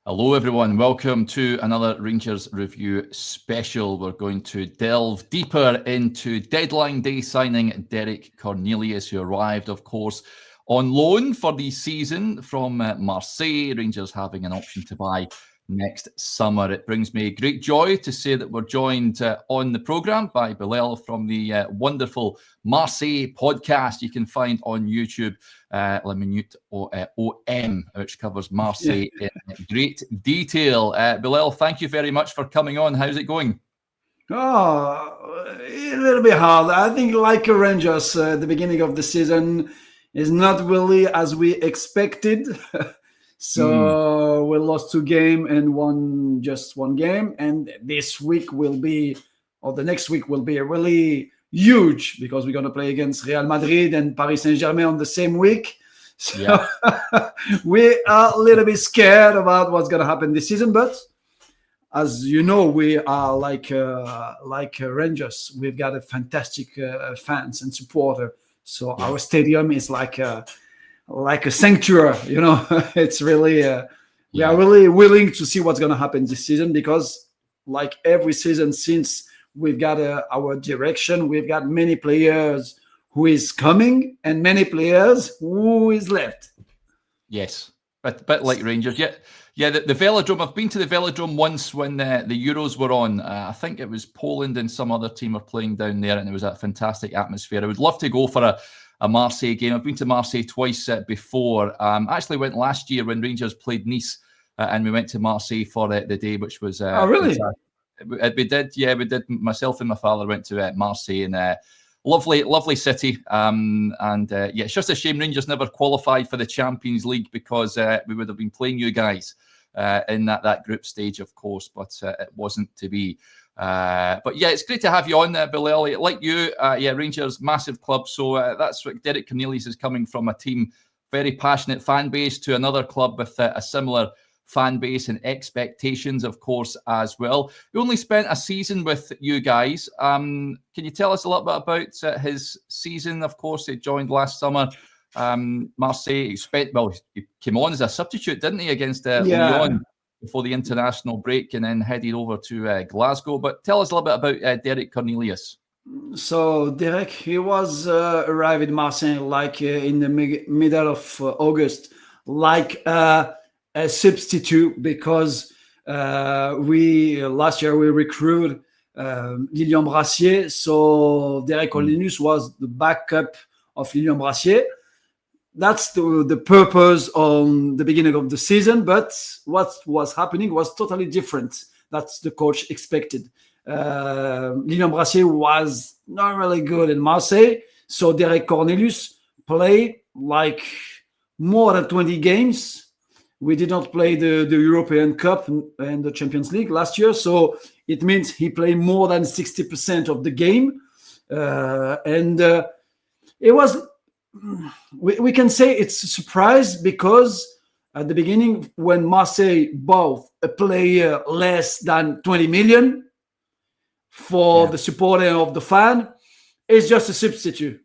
Hello everyone, welcome to another Rangers Review special. We're going to delve deeper into deadline day signing Derek Cornelius, who arrived, of course, on loan for the season from Marseille. Rangers having an option to buy next summer. It brings me great joy to say that we're joined on the programme by Byllel from the wonderful Marseille podcast you can find on YouTube, La Minute OM, which covers Marseille in great detail. Byllel, thank you very much for coming on. How's it going? Oh, a little bit hard. I think like Rangers, the beginning of the season is not really as we expected. So we lost 2 games and won just 1 game. And this week will be, or the next week will be really huge because we're going to play against Real Madrid and Paris Saint-Germain on the same week. So we are a little bit scared about what's going to happen this season. But as you know, we are like Rangers. We've got a fantastic fans and supporter. So our stadium is like a sanctuary, you know. It's really we are really willing to see what's going to happen this season because, like every season since we've got our direction, we've got many players who is coming and many players who is left. Yes, but like Rangers, yeah. The Velodrome. I've been to the Velodrome once when the Euros were on. I think it was Poland and some other team were playing down there, and it was a fantastic atmosphere. I would love to go for a Marseille game. I've been to Marseille twice before. I actually went last year when Rangers played Nice, and we went to Marseille for the day, which was oh really? We did. Yeah, we did. Myself and my father went to Marseille, and lovely city. It's just a shame Rangers never qualified for the Champions League because we would have been playing you guys in that group stage, of course, but it wasn't to be. But yeah, it's great to have you on, Byllel. Like you, Rangers, massive club. So that's what Derek Cornelius is coming from, a team, very passionate fan base, to another club with a similar fan base and expectations, of course, as well. He only spent a season with you guys. Can you tell us a little bit about his season? Of course, he joined last summer. Marseille, he came on as a substitute, didn't he, against Lyon before the international break, and then headed over to Glasgow. But tell us a little bit about Derek Cornelius. So Derek, he was arrived in Marseille like in the middle of August, like a substitute because last year we recruited Lilian Brassier. So Derek Cornelius was the backup of Lilian Brassier. That's the purpose on the beginning of the season, but what was happening was totally different. That's the coach expected. Lilian Brassier was not really good in Marseille, so Derek Cornelius played like more than 20 games. We did not play the European Cup and the Champions League last year, so it means he played more than 60% of the game. It was... We can say it's a surprise because at the beginning, when Marseille bought a player less than 20 million for the supporter of the fan, it's just a substitute.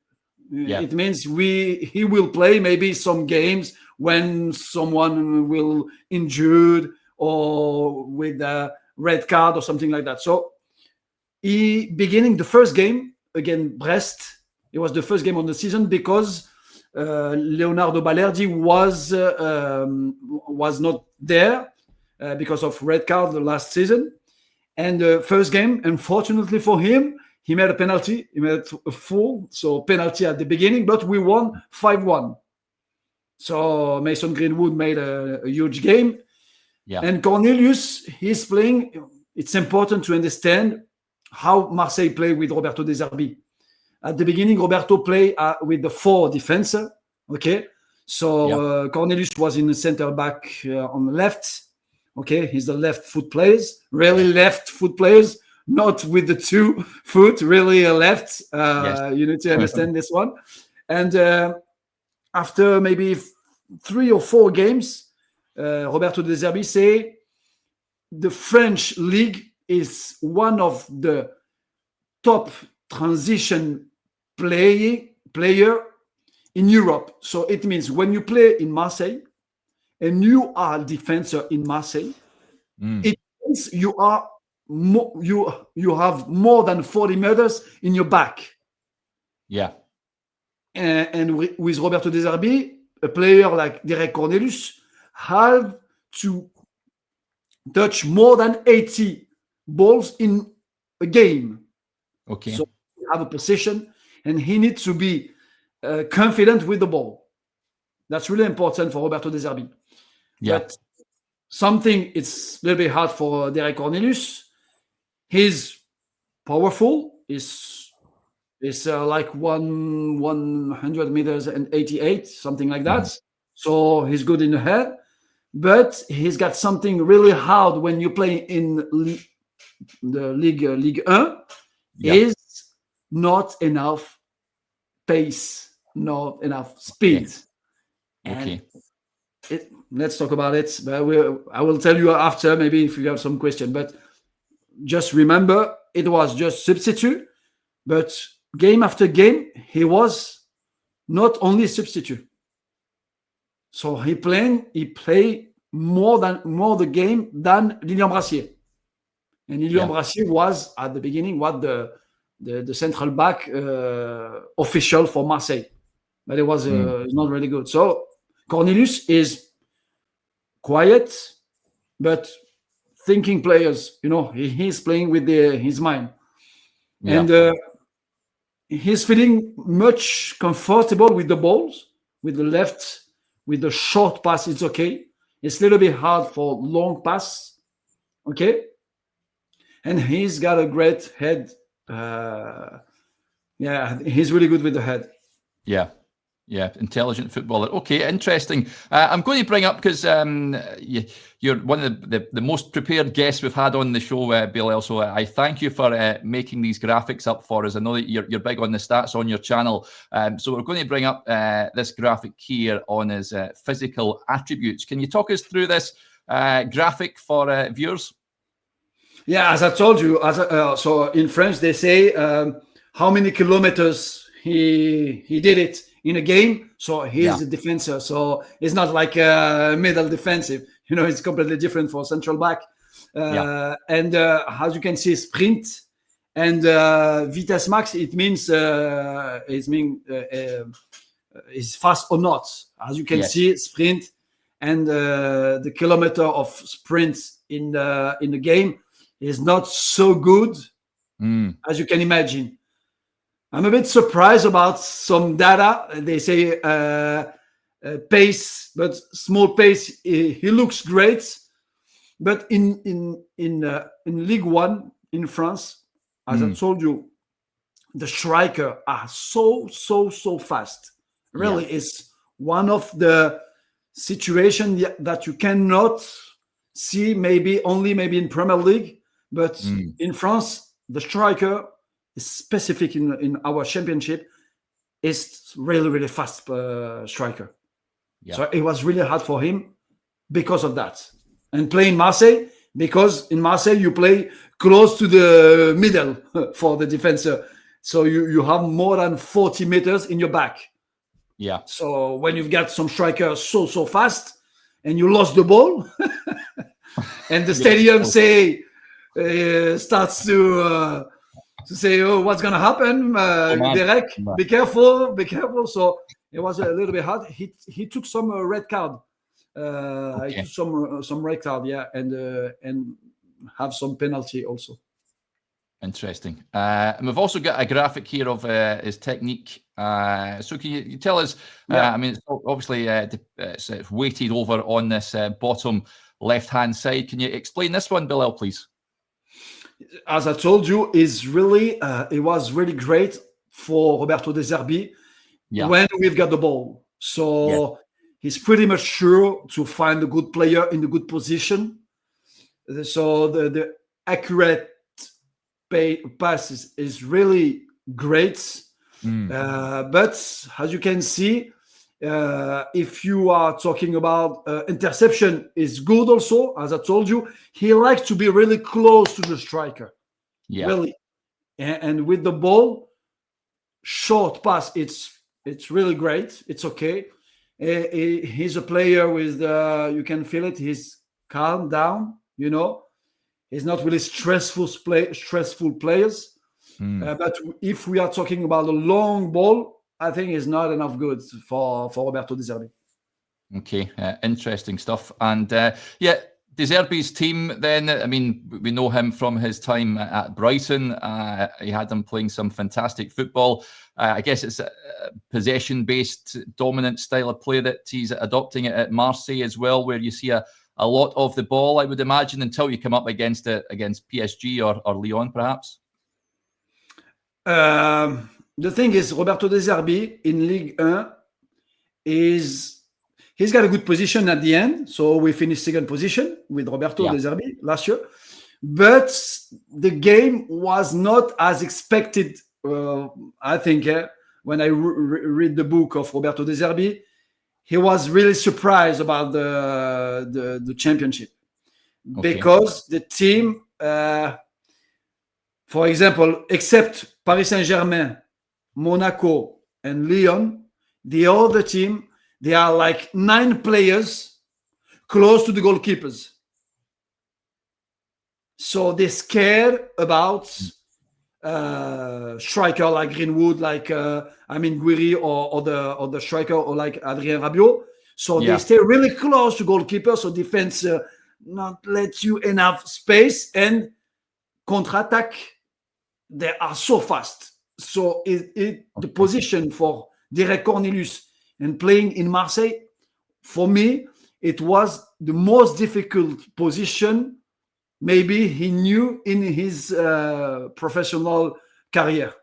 It means he will play maybe some games when someone will injured or with a red card or something like that. So beginning the first game against Brest, it was the first game of the season because Leonardo Balerdi was not there because of red card the last season. And the first game, unfortunately for him, he made a penalty. He made a full, so penalty at the beginning, but we won 5-1. So Mason Greenwood made a huge game. Yeah. And Cornelius, he's playing. It's important to understand how Marseille played with Roberto De Zerbi. At the beginning, Roberto played with the 4 defender. Okay, so Cornelius was in the center back on the left. Okay, he's the left foot players, really left foot players, not with the 2 foot, really left. You need to understand this one. And after maybe 3 or 4 games, Roberto De Zerbi say the French league is one of the top transition player in Europe. So it means when you play in Marseille and you are a defender in Marseille, it means you are you have more than 40 meters in your back. Yeah. And with Roberto De Zerbi, a player like Derek Cornelius have to touch more than 80 balls in a game. Okay. So he have a position, and he needs to be confident with the ball. That's really important for Roberto De Zerbi. Yeah. But something it's a little bit hard for Derek Cornelius. He's powerful. Is like 100 meters and 88, something like that. So he's good in the head, but he's got something really hard when you play in the Ligue 1. Is not enough pace, not enough speed. Okay. Let's talk about it. But I will tell you after, maybe if you have some question. But just remember, it was just substitute, but game after game, he was not only substitute. So he played more the game than Lilian Brassier. And Lilian Brassier was at the beginning the central back official for Marseille, but it was not really good. So Cornelius is quiet, but thinking players. He's playing with his mind, and he's feeling much comfortable with the balls, with the left, with the short pass. It's okay. It's a little bit hard for long pass. Okay. And he's got a great head. He's really good with the head. Yeah, intelligent footballer. Okay, interesting. I'm going to bring up, because you're one of the most prepared guests we've had on the show, Byllel. So I thank you for making these graphics up for us. I know that you're big on the stats on your channel. So we're going to bring up this graphic here on his physical attributes. Can you talk us through this graphic for viewers? Yeah, as I told you, so in French they say how many kilometers he did it in a game. So he's a defender. So it's not like a middle defensive. It's completely different for central back. And as you can see, sprint and Vitesse max. It means is fast or not. As you can see, sprint and the kilometer of sprints in the game is not so good as you can imagine. I'm a bit surprised about some data. They say pace, but small pace. He looks great, but in Ligue 1 in France, as I told you, the striker are so fast. Really, it's one of the situations that you cannot see. Maybe in Premier League. But in France, the striker is specific in our championship. Is really, really fast striker. So it was really hard for him because of that. And playing Marseille, because in Marseille you play close to the middle for the defender. So you have more than 40 meters in your back. So when you've got some striker so fast and you lost the ball and the stadium starts to say, "Oh, what's gonna happen, Derek? Be careful!" So it was a little bit hard. He took some red card. He took some red card, and have some penalty also. Interesting. And we've also got a graphic here of his technique. So can you tell us? I mean, it's obviously it's weighted over on this bottom left-hand side. Can you explain this one, Byllel, please? As I told you, it was really great for Roberto De Zerbi when we've got the ball. So he's pretty much sure to find a good player in a good position. So the accurate pass is really great. But as you can see, if you are talking about interception, is good also. As I told you, he likes to be really close to the striker. Really. And with the ball, short pass, it's It's really great. It's okay. He's a player with you can feel it. He's calm down. He's not really stressful players. But if we are talking about a long ball, I think it's not enough good for Roberto De Zerbi. Okay, interesting stuff. And De Zerbi's team then, I mean, we know him from his time at Brighton. He had him playing some fantastic football. I guess it's a possession-based, dominant style of play that he's adopting it at Marseille as well, where you see a lot of the ball, I would imagine, until you come up against PSG or Lyon, perhaps. The thing is, Roberto De Zerbi in Ligue 1 he's got a good position at the end. So we finished second position with Roberto De Zerbi last year. But the game was not as expected, I think. When I read the book of Roberto De Zerbi, he was really surprised about the championship. Because the team, for example, except Paris Saint-Germain, Monaco, and Lyon, the other team, they are like 9 players close to the goalkeepers. So they're scared about striker like Greenwood, like Guiri, or the striker, or like Adrien Rabiot. So they stay really close to goalkeeper, so defense not let you enough space, and counter-attack, they are so fast. So the position for Derek Cornelius and playing in Marseille, for me, it was the most difficult position maybe he knew in his professional career.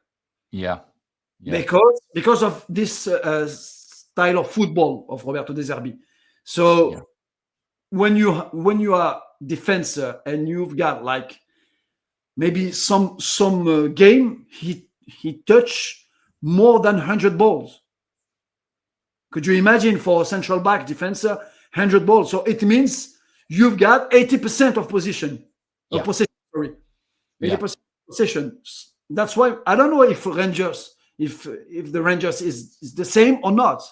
Yeah. Because of this style of football of Roberto De Zerbi. So when you are defender and you've got like maybe some game, he touched more than 100 balls. Could you imagine for a central back defender, 100 balls? So it means you've got 80% of possession. 80% possession. That's why I don't know if the Rangers is the same or not.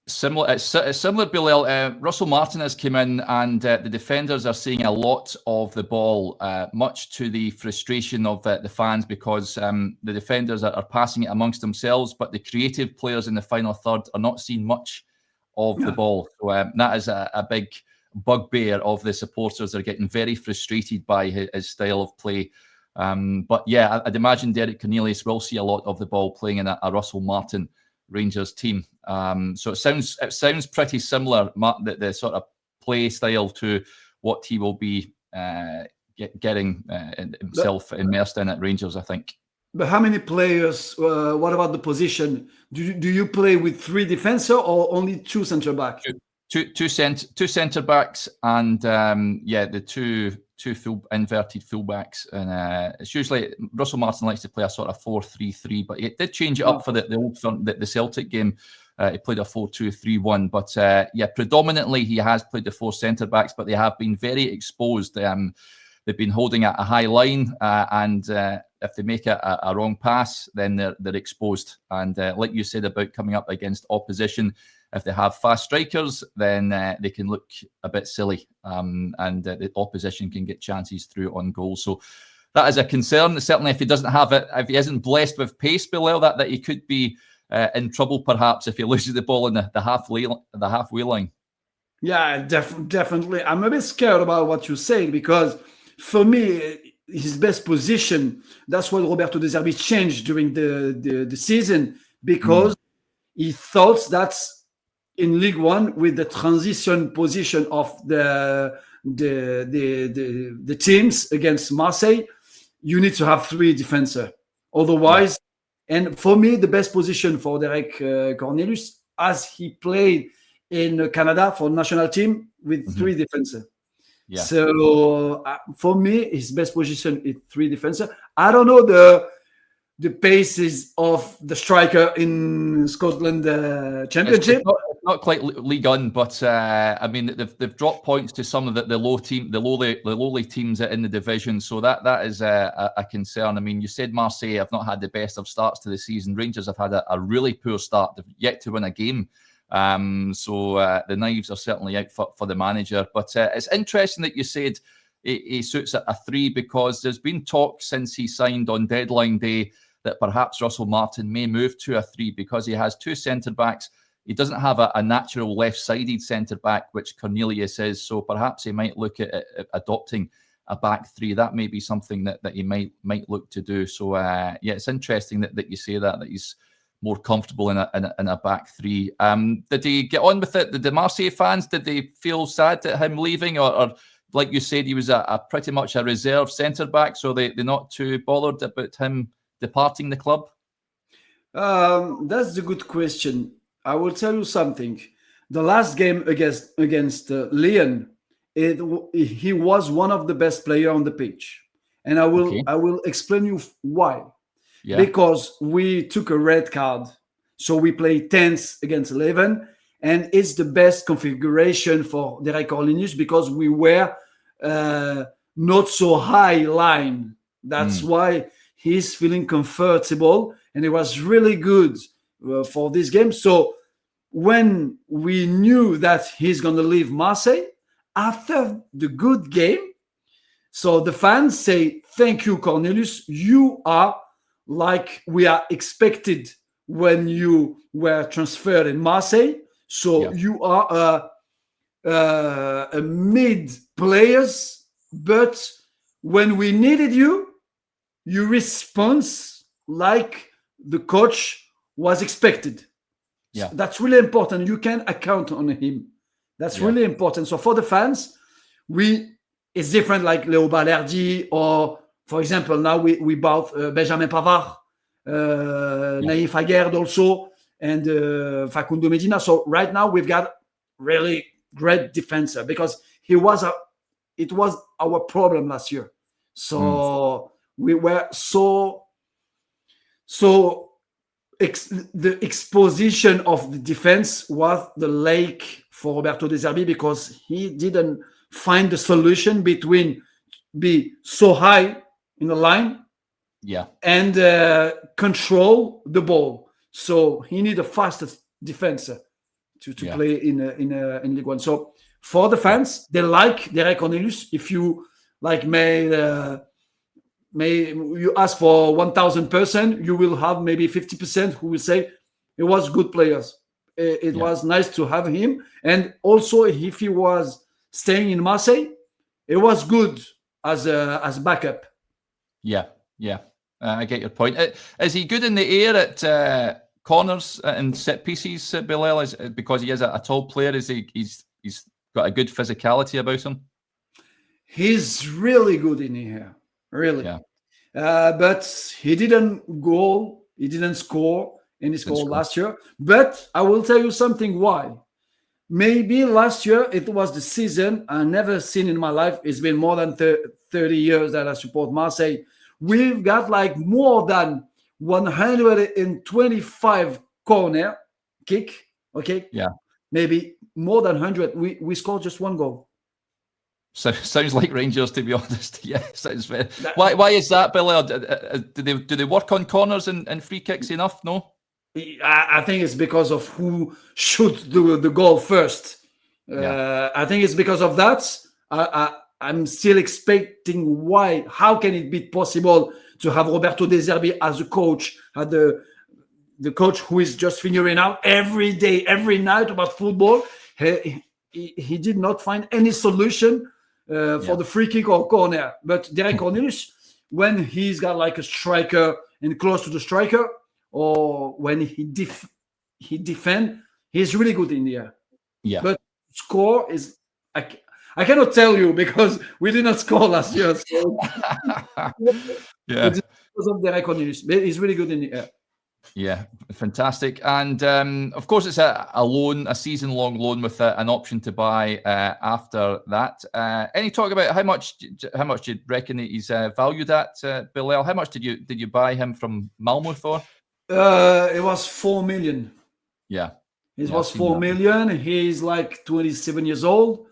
Similar, it's similar, Byllel. Russell Martinez came in, and the defenders are seeing a lot of the ball, much to the frustration of the fans, because the defenders are passing it amongst themselves, but the creative players in the final third are not seeing much of the ball. So that is a big bugbear of the supporters. They're getting very frustrated by his style of play. But yeah, I'd imagine Derek Cornelius will see a lot of the ball playing in a Russell Martin Rangers team. So it sounds pretty similar, the sort of play style, to what he will be getting himself immersed in at Rangers, I think. But how many players? What about the position? Do you play with 3 defenders or only 2 centre backs? Two centre backs, and the two inverted fullbacks, and it's usually Russell Martin likes to play a sort of 4-3-3, but he did change it up for the old firm, the Celtic game. He played a 4-2-3-1, but predominantly he has played the 4 centre backs, but they have been very exposed. They've been holding at a high line, and if they make a wrong pass, then they're exposed. And like you said about coming up against opposition, if they have fast strikers, then they can look a bit silly, and the opposition can get chances through on goal. So that is a concern. Certainly, if he doesn't have it, if he isn't blessed with pace, Byllel, that he could be in trouble, perhaps, if he loses the ball in the halfway line. Yeah, definitely. I'm a bit scared about what you say, because for me, his best position, that's what Roberto De Zerbi changed during the season, because he thought that in League One, with the transition position of the teams against Marseille, you need to have 3 defenders. Otherwise, and for me, the best position for Derek Cornelius, as he played in Canada for national team with 3 defenders. Yeah. So for me, his best position is 3 defenders. I don't know the paces of the striker in Scotland Championship. It's not quite League One, but I mean they've dropped points to some of the lowly teams in the division, so that is a concern. I mean, you said Marseille have not had the best of starts to the season. Rangers have had a really poor start. They've yet to win a game, so the knives are certainly out for the manager. But it's interesting that you said he suits at a 3, because there's been talk since he signed on deadline day that perhaps Russell Martin may move to a 3 because he has 2 centre backs. He doesn't have a natural left-sided centre-back, which Cornelius is, so perhaps he might look at adopting a back 3. That may be something that he might look to do. So, yeah, it's interesting that you say that he's more comfortable in a back 3. Did he get on with it? Did the Marseille fans, did they feel sad at him leaving? Or like you said, he was a pretty much a reserve centre-back, so they're not too bothered about him departing the club? That's a good question. I will tell you something. The last game against Lyon, he was one of the best players on the pitch, and I will explain you why. Yeah. Because we took a red card, so we played 10th against 11, and it's the best configuration for Derek Cornelius because we were not so high line. That's why he's feeling comfortable, and it was really good for this game. So when we knew that he's going to leave Marseille after the good game, so the fans say, thank you, Cornelius. You are like we are expected when you were transferred in Marseille. So you are a mid players, but when we needed you, you respond like the coach was expected. Yeah. So that's really important. You can account on him. That's really important. So for the fans, it's different like Léo Balerdi, or for example, now we bought Benjamin Pavard, Naïf Aguerd also, and Facundo Medina. So right now we've got really great defender because it was our problem last year. So we were the exposition of the defense was the lake for Roberto De Zerbi because he didn't find the solution between be so high in the line and control the ball. So he need a fastest defense to play in League One. So for the fans, they like Derek Cornelius. If you like may you ask for 1,000%, you will have maybe 50% who will say it was good players. It was nice to have him. And also, if he was staying in Marseille, it was good as backup. Yeah. I get your point. Is he good in the air at corners and set pieces, Byllel? Because he is a tall player? He's got a good physicality about him? He's really good in the air. Really. Yeah. But he didn't score in his goal last year. But I will tell you something why. Maybe last year it was the season I never seen in my life. It's been more than 30 years that I support Marseille. We've got like more than 125 corner kick. Okay. Yeah. Maybe more than 100. We scored just one goal. So sounds like Rangers, to be honest. Yeah, sounds very. Why is that, Byllel? Do they work on corners and free kicks enough? No, I think it's because of who should do the goal first. I think it's because of that. I'm still expecting why. How can it be possible to have Roberto De Zerbi as a coach, the coach who is just figuring out every day, every night about football? He did not find any solution. For the free kick or corner. But Derek Cornelius, when he's got like a striker and close to the striker, or when he defend, he's really good in the air. Yeah. But score is I cannot tell you because we did not score last year. So it's because of Derek Cornelius. He's really good in the air. Yeah, fantastic. And of course, it's a season-long loan with an option to buy after that. Any talk about how much do you reckon that he's valued at, Byllel? How much did you buy him from Malmo for? It was 4 million. Yeah. It Yeah, I've was seen 4 that. million. He's like 27 years old.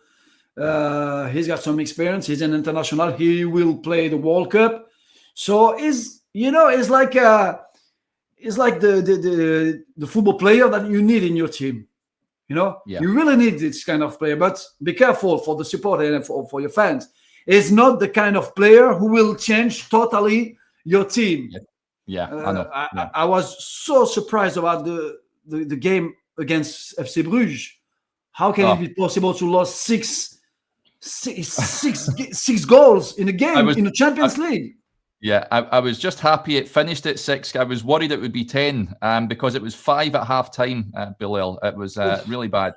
He's got some experience. He's an international. He will play the World Cup. So it's like the football player that you need in your team. Yeah, You really need this kind of player. But be careful for the support and for your fans. It's not the kind of player who will change totally your team. yeah, yeah. I know. Yeah. I was so surprised about the game against FC Bruges. How can it Oh, be possible to lose six goals in a I game was. in the I, Champions League? Yeah, I was just happy it finished at 6. I was worried it would be 10 because it was 5 at half time, Byllel. It was really bad.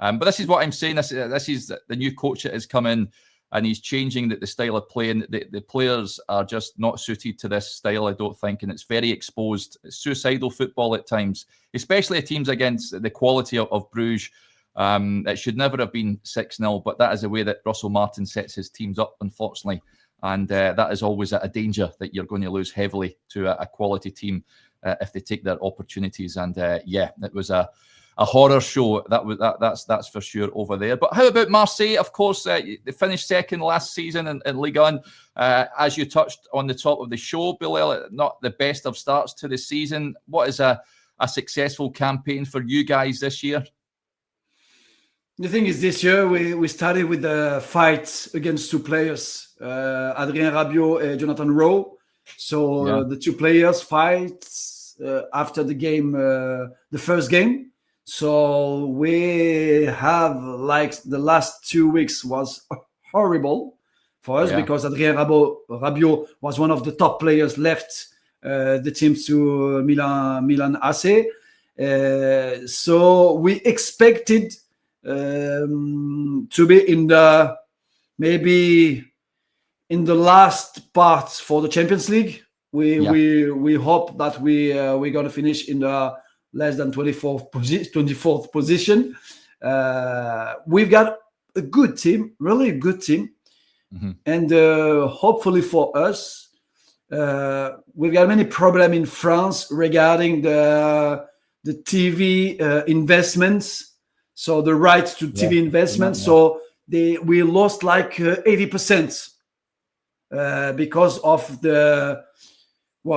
But this is what I'm saying. This is the new coach that has come in and he's changing the style of play. And the players are just not suited to this style, I don't think. And it's very exposed. It's suicidal football at times, especially at teams against the quality of Bruges. It should never have been 6-0, but that is the way that Russell Martin sets his teams up, unfortunately. And that is always a danger that you're going to lose heavily to a quality team if they take their opportunities. And yeah, it was a horror show. That's for sure over there. But how about Marseille? Of course, they finished second last season in Ligue 1. As you touched on the top of the show, Byllel, not the best of starts to the season. What is a successful campaign for you guys this year? The thing is, this year we started with the fight against two players, Adrien Rabiot and Jonathan Rowe. So the two players fight after the game, the first game. So we have like the last 2 weeks was horrible for us because Adrien Rabiot was one of the top players left the team to Milan AC. So we expected to be maybe in the last part for the Champions League. We hope that we're gonna finish in the less than 24th position. We've got a good team, really a good team, and hopefully for us, we've got many problems in France regarding the TV investments. So the rights to TV investment. So we lost like 80% because of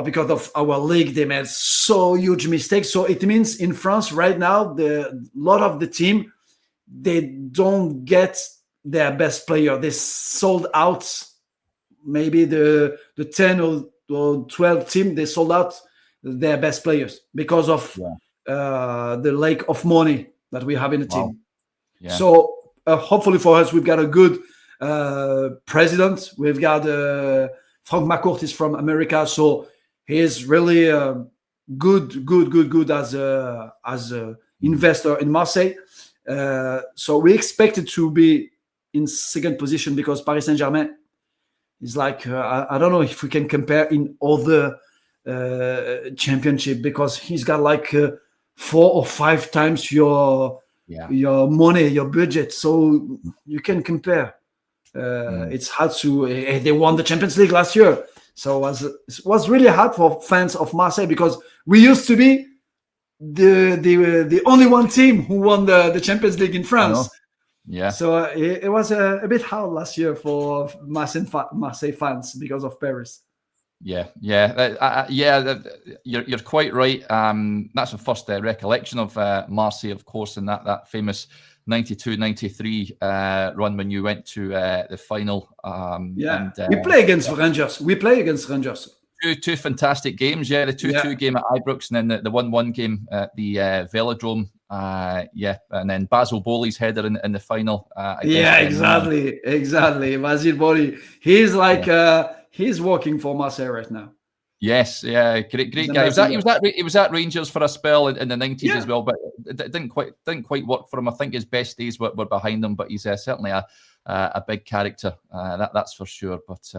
because of our league. They made so huge mistakes. So it means in France right now, a lot of the team, they don't get their best player. They sold out maybe the 10 or 12 team. They sold out their best players because of the lack of money that we have in the team. Yeah. So hopefully for us, we've got a good president. We've got Frank McCourt is from America, so he is really good as a investor in Marseille. So we expected to be in second position because Paris Saint-Germain is like I don't know if we can compare in other championship because he's got like 4 or 5 times your money, your budget, so you can compare. It's hard to. They won the Champions League last year, so it was really hard for fans of Marseille because we used to be the only one team who won the Champions League in France. Yeah. So it was a bit hard last year for Marseille fans because of Paris. You're quite right. That's the first recollection of Marseille, of course, in that famous 92-93 run when you went to the final. We play against Rangers. Two fantastic games. The 2-2 game at Ibrox and then the 1-1 game at the Velodrome. And then Basil Boli's header in the final. Exactly. Basil Boli. He's like he's working for Marseille right now. Yes, great guy. He was at Rangers for a spell in the 90s as well, but it didn't quite work for him. I think his best days were behind him, but he's certainly a big character, that's for sure. But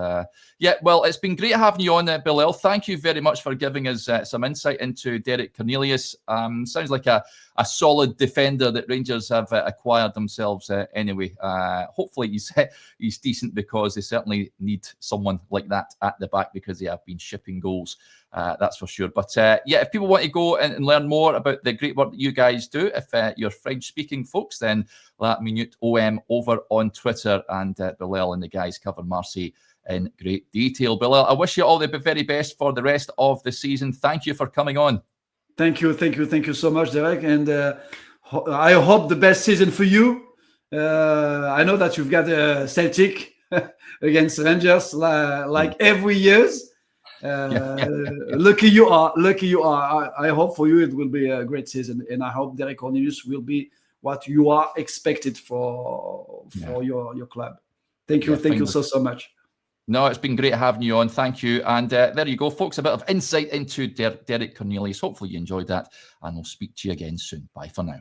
well, it's been great having you on, Byllel. Thank you very much for giving us some insight into Derek Cornelius. Sounds like a solid defender that Rangers have acquired themselves anyway. Hopefully he's decent because they certainly need someone like that at the back because they have been shipping goals That's for sure. But yeah, if people want to go and learn more about the great work that you guys do, if you're French-speaking folks, then La Minute OM over on Twitter, and Byllel and the guys cover Marseille in great detail. Byllel, I wish you all the very best for the rest of the season. Thank you for coming on. Thank you so much, Derek. And I hope the best season for you. I know that you've got Celtic against Rangers like every year. Lucky you are. I hope for you it will be a great season, and I hope Derek Cornelius will be what you are expected for your club. Thank you so much. No, it's been great having you on. Thank you. And there you go, folks, a bit of insight into Derek Cornelius. Hopefully you enjoyed that, and we'll speak to you again soon. Bye for now.